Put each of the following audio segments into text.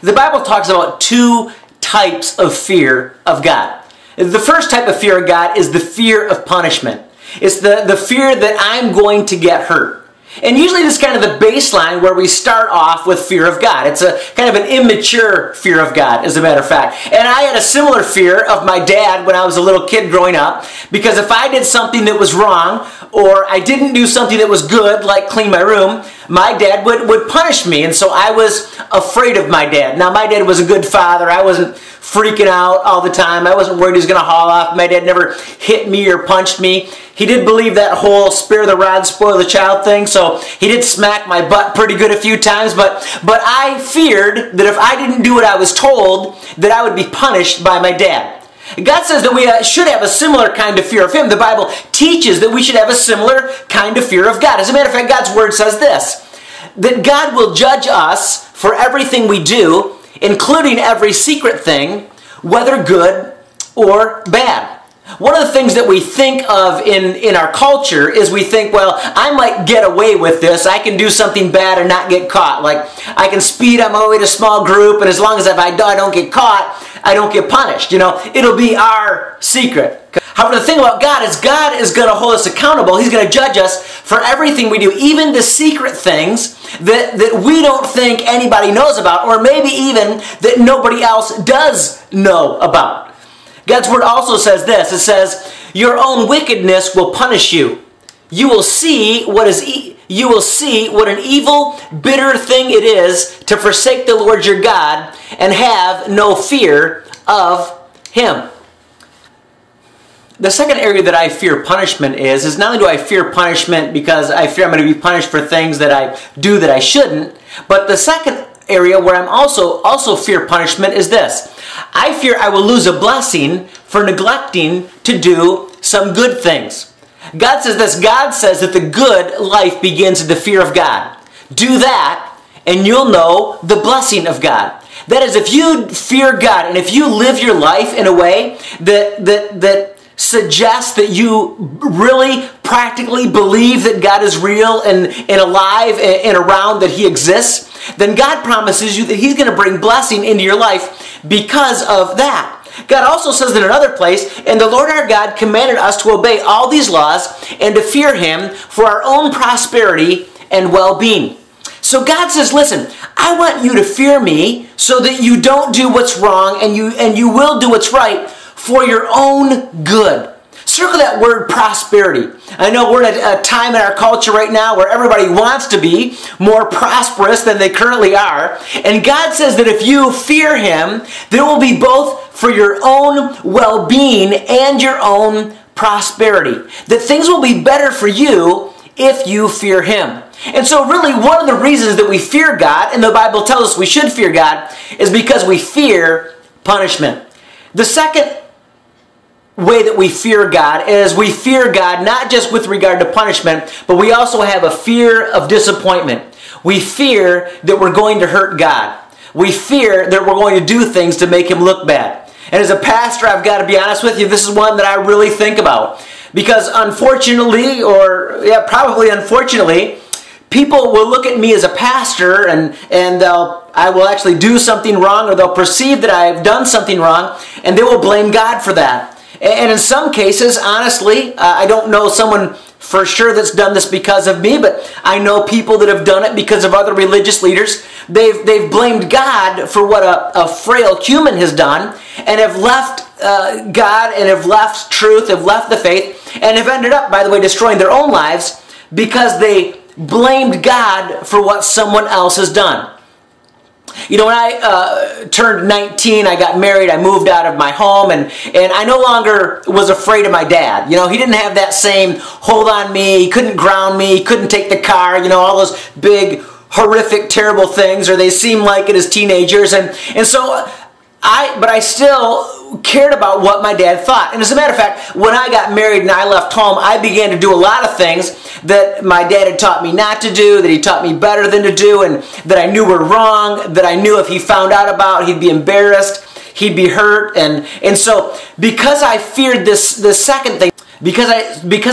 The Bible talks about two types of fear of God. The first type of fear of God is the fear of punishment. It's the fear that I'm going to get hurt. And usually this is kind of the baseline where we start off with fear of God. It's a kind of an immature fear of God, as a matter of fact. And I had a similar fear of my dad when I was a little kid growing up, because if I did something that was wrong, or I didn't do something that was good, like clean my room, my dad would punish me. And so I was afraid of my dad. Now, my dad was a good father. I wasn't freaking out all the time. I wasn't worried he was going to haul off. My dad never hit me or punched me. He did believe that whole spare the rod, spoil the child thing, so he did smack my butt pretty good a few times, but I feared that if I didn't do what I was told, that I would be punished by my dad. God says that we should have a similar kind of fear of Him. The Bible teaches that we should have a similar kind of fear of God. As a matter of fact, God's Word says this, that God will judge us for everything we do, including every secret thing, whether good or bad. One of the things that we think of in our culture is we think, well, I might get away with this. I can do something bad and not get caught. Like, I can speed on my way to a small group, and as long as if I don't get caught, I don't get punished. You know, it'll be our secret. However, the thing about God is going to hold us accountable. He's going to judge us for everything we do, even the secret things that we don't think anybody knows about, or maybe even that nobody else does know about. God's Word also says this. It says, your own wickedness will punish you. You will see what an evil, bitter thing it is to forsake the Lord your God and have no fear of Him. The second area that I fear punishment is not only do I fear punishment because I fear I'm going to be punished for things that I do that I shouldn't, but the second area where I'm also fear punishment is this. I fear I will lose a blessing for neglecting to do some good things. God says this. God says that the good life begins in the fear of God. Do that and you'll know the blessing of God. That is, if you fear God and if you live your life in a way that suggests that you really practically believe that God is real and alive and around, that He exists, then God promises you that He's going to bring blessing into your life because of that. God also says in another place, and the Lord our God commanded us to obey all these laws and to fear Him for our own prosperity and well-being. So God says, listen, I want you to fear me so that you don't do what's wrong and you will do what's right for your own good. Circle that word prosperity. I know we're at a time in our culture right now where everybody wants to be more prosperous than they currently are. And God says that if you fear Him, that it will be both for your own well-being and your own prosperity. That things will be better for you if you fear Him. And so really one of the reasons that we fear God, and the Bible tells us we should fear God, is because we fear punishment. The second way that we fear God is we fear God not just with regard to punishment, but we also have a fear of disappointment. We fear that we're going to hurt God. We fear that we're going to do things to make Him look bad. And as a pastor, I've got to be honest with you, this is one that I really think about. Because unfortunately, probably unfortunately, people will look at me as a pastor and I will actually do something wrong, or they'll perceive that I've done something wrong, and they will blame God for that. And in some cases, honestly, I don't know someone for sure that's done this because of me, but I know people that have done it because of other religious leaders. They've blamed God for what a frail human has done, and have left God, and have left truth, have left the faith, and have ended up, by the way, destroying their own lives because they blamed God for what someone else has done. You know, when I turned 19, I got married, I moved out of my home, and I no longer was afraid of my dad. You know, he didn't have that same hold on me, he couldn't ground me, he couldn't take the car, you know, all those big, horrific, terrible things, or they seemed like it as teenagers. And so but I still cared about what my dad thought. And as a matter of fact, when I got married and I left home, I began to do a lot of things that my dad had taught me not to do, that he taught me better than to do, and that I knew were wrong, that I knew if he found out about, he'd be embarrassed, he'd be hurt. And so because I feared this second thing, because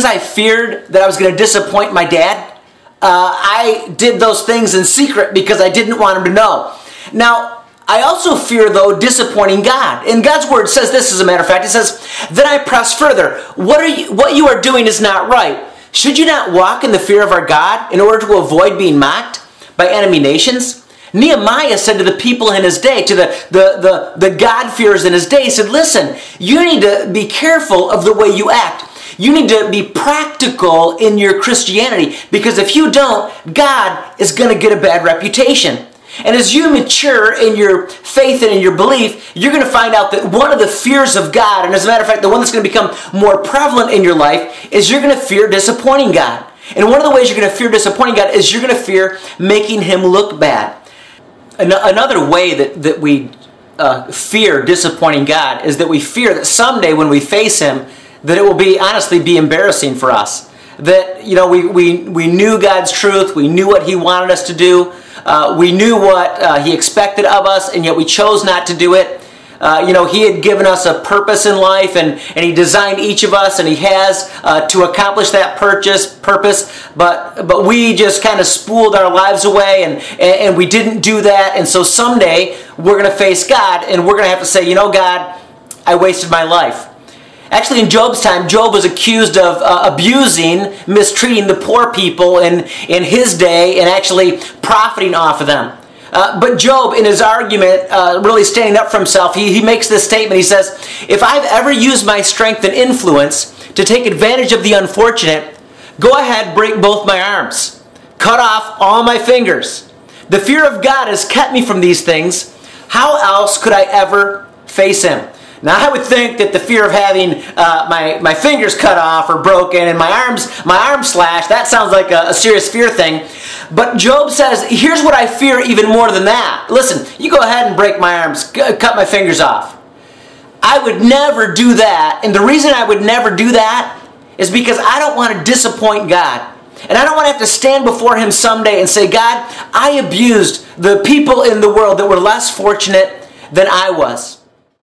I feared that I was going to disappoint my dad, I did those things in secret because I didn't want him to know. Now, I also fear, though, disappointing God. And God's word says this, as a matter of fact. It says, then I press further. What you are doing is not right. Should you not walk in the fear of our God in order to avoid being mocked by enemy nations? Nehemiah said to the people in his day, to the God-fearers in his day, he said, listen, you need to be careful of the way you act. You need to be practical in your Christianity, because if you don't, God is going to get a bad reputation. And as you mature in your faith and in your belief, you're going to find out that one of the fears of God, and as a matter of fact, the one that's going to become more prevalent in your life, is you're going to fear disappointing God. And one of the ways you're going to fear disappointing God is you're going to fear making Him look bad. Another way that we fear disappointing God is that we fear that someday when we face Him, that it will honestly be embarrassing for us. That, we knew God's truth, we knew what He wanted us to do, we knew what He expected of us, and yet we chose not to do it. He had given us a purpose in life, and He designed each of us, and He has to accomplish that purpose, but we just kind of spooled our lives away, and we didn't do that, and so someday we're going to face God, and we're going to have to say, God, I wasted my life. Actually, in Job's time, Job was accused of abusing, mistreating the poor people in his day, and actually profiting off of them. But Job, in his argument, really standing up for himself, he makes this statement. He says, if I've ever used my strength and influence to take advantage of the unfortunate, go ahead, break both my arms. Cut off all my fingers. The fear of God has kept me from these things. How else could I ever face Him? Now, I would think that the fear of having my fingers cut off or broken and my arms slashed, that sounds like a serious fear thing. But Job says, here's what I fear even more than that. Listen, you go ahead and break my arms, cut my fingers off. I would never do that. And the reason I would never do that is because I don't want to disappoint God. And I don't want to have to stand before Him someday and say, God, I abused the people in the world that were less fortunate than I was.